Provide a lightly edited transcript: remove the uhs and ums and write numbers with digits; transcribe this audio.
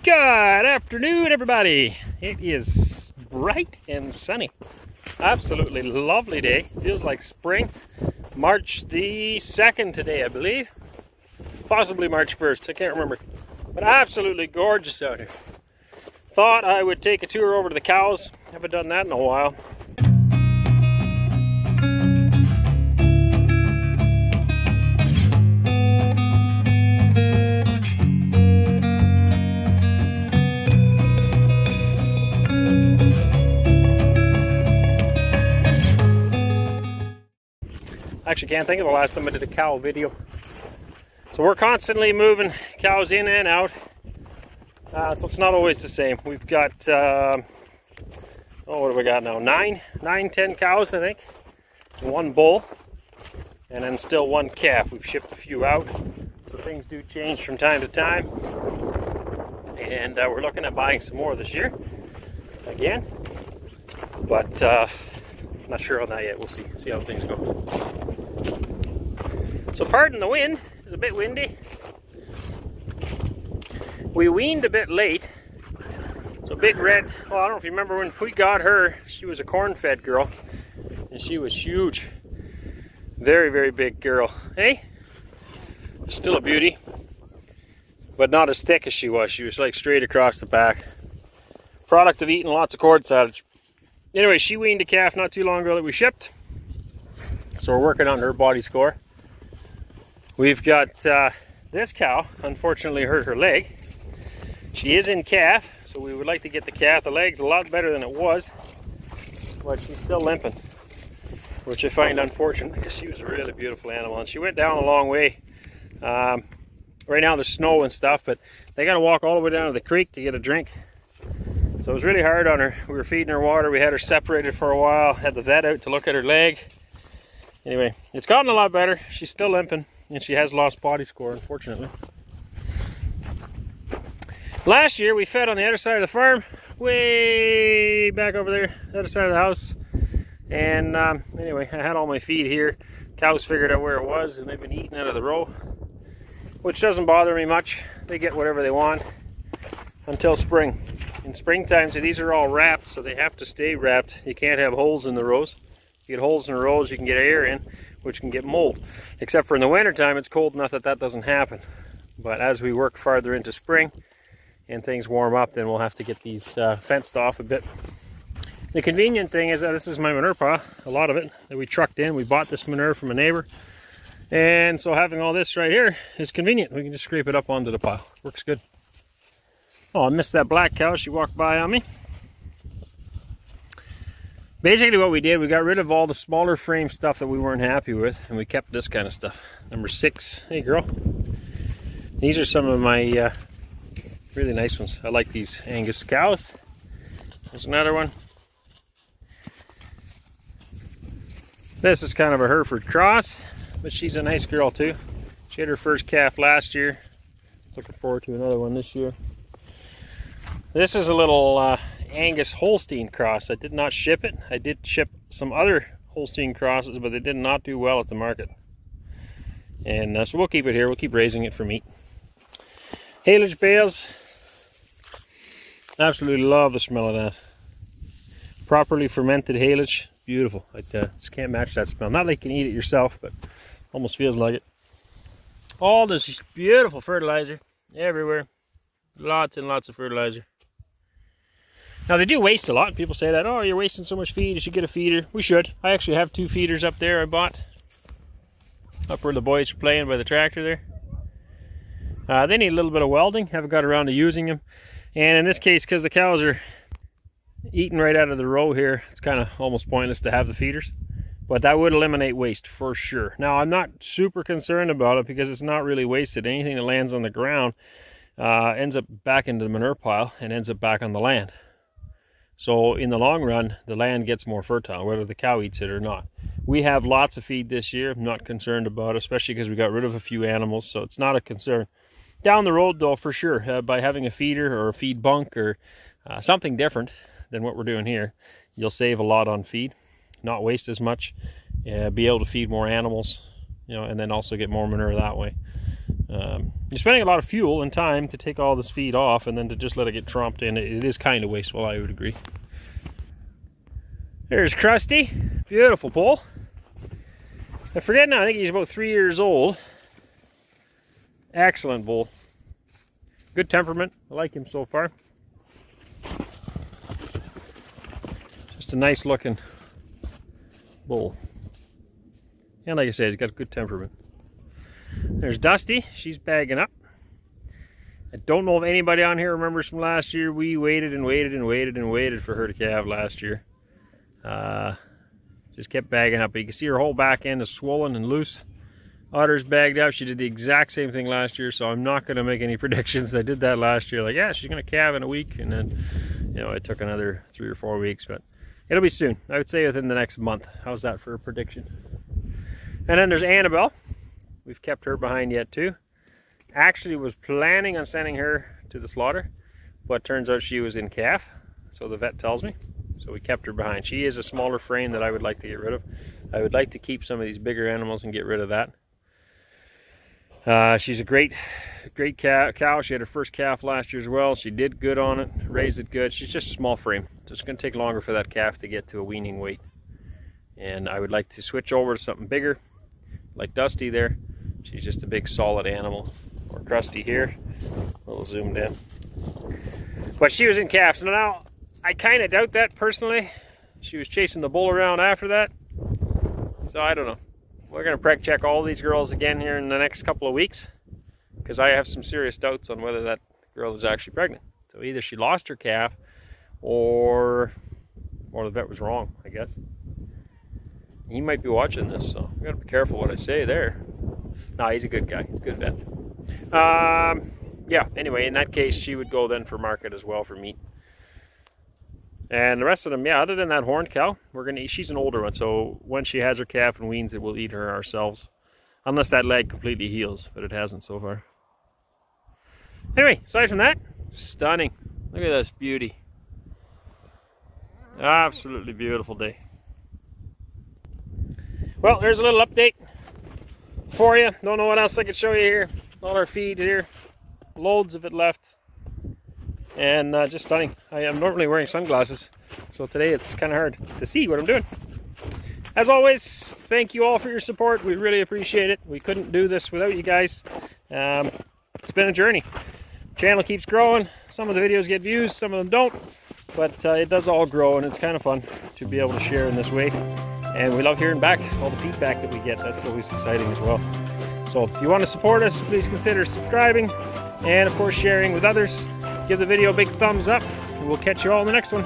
Good afternoon, everybody. It is bright and sunny. Absolutely lovely day. Feels like spring. March the 2nd today, I believe. Possibly March 1st, I can't remember. But absolutely gorgeous out here. Thought I would take a tour over to the cows. Haven't done that in a while. I actually can't think of the last time I did a cow video. So we're constantly moving cows in and out. So it's not always the same. We've got, what have we got now? 10 cows, I think. One bull. And then still one calf. We've shipped a few out. So things do change from time to time. And we're looking at buying some more this year. Again. But not sure on that yet. We'll see how things go. So pardon the wind, it's a bit windy. We weaned a bit late. So Big Red, well, I don't know if you remember when we got her, she was a corn-fed girl. And she was huge. Very, very big girl. Hey? Still a beauty. But not as thick as she was. She was like straight across the back. Product of eating lots of cord silage. Anyway, she weaned a calf not too long ago that we shipped. So we're working on her body score. We've got this cow, unfortunately hurt her leg. She is in calf, so we would like to get the calf. The leg's a lot better than it was, but she's still limping, which I find unfortunate because she was a really beautiful animal. And she went down a long way. Right now there's snow and stuff, but they got to walk all the way down to the creek to get a drink. So it was really hard on her. We were feeding her water. We had her separated for a while. Had the vet out to look at her leg. Anyway, it's gotten a lot better. She's still limping. And she has lost body score, unfortunately. Last year, we fed on the other side of the farm, way back over there, the other side of the house. And anyway, I had all my feed here. Cows figured out where it was, and they've been eating out of the row, which doesn't bother me much. They get whatever they want until spring. In springtime, so these are all wrapped, so they have to stay wrapped. You can't have holes in the rows. If you get holes in the rows, you can get air in, which can get mold. Except for in the wintertime, it's cold enough that that doesn't happen. But as we work farther into spring and things warm up, then we'll have to get these fenced off a bit. The convenient thing is that this is my manure pile, a lot of it that we trucked in. We bought this manure from a neighbor. And so having all this right here is convenient. We can just scrape it up onto the pile. Works good. Oh, I missed that black cow. She walked by on me. Basically what we did, we got rid of all the smaller frame stuff that we weren't happy with, and we kept this kind of stuff. Number 6, hey girl. These are some of my really nice ones. I like these Angus cows. There's another one. This is kind of a Hereford cross, but she's a nice girl too. She had her first calf last year. Looking forward to another one this year. This is a little Angus Holstein cross. I did not ship it. I did ship some other Holstein crosses, but they did not do well at the market. And so we'll keep it here. We'll keep raising it for meat. Haylage bales. Absolutely love the smell of that. Properly fermented haylage. Beautiful. I just can't match that smell. Not like you can eat it yourself, but almost feels like it. All this beautiful fertilizer everywhere. Lots and lots of fertilizer. Now they do waste a lot. People say that, oh, you're wasting so much feed, you should get a feeder. We should. I actually have 2 feeders up there I bought. Up where the boys are playing by the tractor there. They need a little bit of welding. Haven't got around to using them. And in this case, because the cows are eating right out of the row here, it's kind of almost pointless to have the feeders. But that would eliminate waste for sure. Now I'm not super concerned about it because it's not really wasted. Anything that lands on the ground ends up back into the manure pile and ends up back on the land. So in the long run, the land gets more fertile, whether the cow eats it or not. We have lots of feed this year. I'm not concerned about it, especially because we got rid of a few animals, so it's not a concern. Down the road, though, for sure, by having a feeder or a feed bunk or something different than what we're doing here, you'll save a lot on feed, not waste as much, be able to feed more animals, you know, and then also get more manure that way. You're spending a lot of fuel and time to take all this feed off, and then to just let it get tromped in. It is kind of wasteful, I would agree. There's Krusty. Beautiful bull. I forget now, I think he's about 3 years old. Excellent bull. Good temperament. I like him so far. Just a nice looking bull. And like I said, he's got good temperament. There's Dusty. She's bagging up. I don't know if anybody on here remembers from last year. We waited and waited and waited and waited for her to calve last year. Just kept bagging up. But you can see her whole back end is swollen and loose. Udder's bagged up. She did the exact same thing last year, so I'm not going to make any predictions. I did that last year. Like, yeah, she's going to calve in a week. And then, you know, it took another 3 or 4 weeks. But it'll be soon. I would say within the next month. How's that for a prediction? And then there's Annabelle. We've kept her behind yet too. Actually was planning on sending her to the slaughter, but turns out she was in calf, so the vet tells me. So we kept her behind. She is a smaller frame that I would like to get rid of. I would like to keep some of these bigger animals and get rid of that. She's a great cow. She had her first calf last year as well. She did good on it, raised it good. She's just a small frame, so it's going to take longer for that calf to get to a weaning weight. And I would like to switch over to something bigger, like Dusty there. She's just a big solid animal. Or Krusty here, a little zoomed in. But she was in calf, so now I kind of doubt that personally. She was chasing the bull around after that. So I don't know. We're going to preg check all these girls again here in the next couple of weeks, because I have some serious doubts on whether that girl is actually pregnant. So either she lost her calf, or the vet was wrong, I guess. He might be watching this, so I gotta be careful what I say there. No, he's a good guy. He's a good vet. Yeah, anyway, in that case, she would go then for market as well for meat. And the rest of them, yeah, other than that horned cow, we're gonna eat. She's an older one, so when she has her calf and weans it, we'll eat her ourselves. Unless that leg completely heals, but it hasn't so far. Anyway, aside from that, stunning. Look at this beauty. Absolutely beautiful day. Well, there's a little update for you. Don't know what else I could show you here. All our feed here. Loads of it left. And just stunning. I am normally wearing sunglasses, so today it's kind of hard to see what I'm doing. As always, thank you all for your support. We really appreciate it. We couldn't do this without you guys. It's been a journey. Channel keeps growing. Some of the videos get views, some of them don't. But it does all grow, and it's kind of fun to be able to share in this way. And we love hearing back all the feedback that we get. That's always exciting as well. So if you want to support us, please consider subscribing and of course sharing with others. Give the video a big thumbs up, and we'll catch you all in the next one.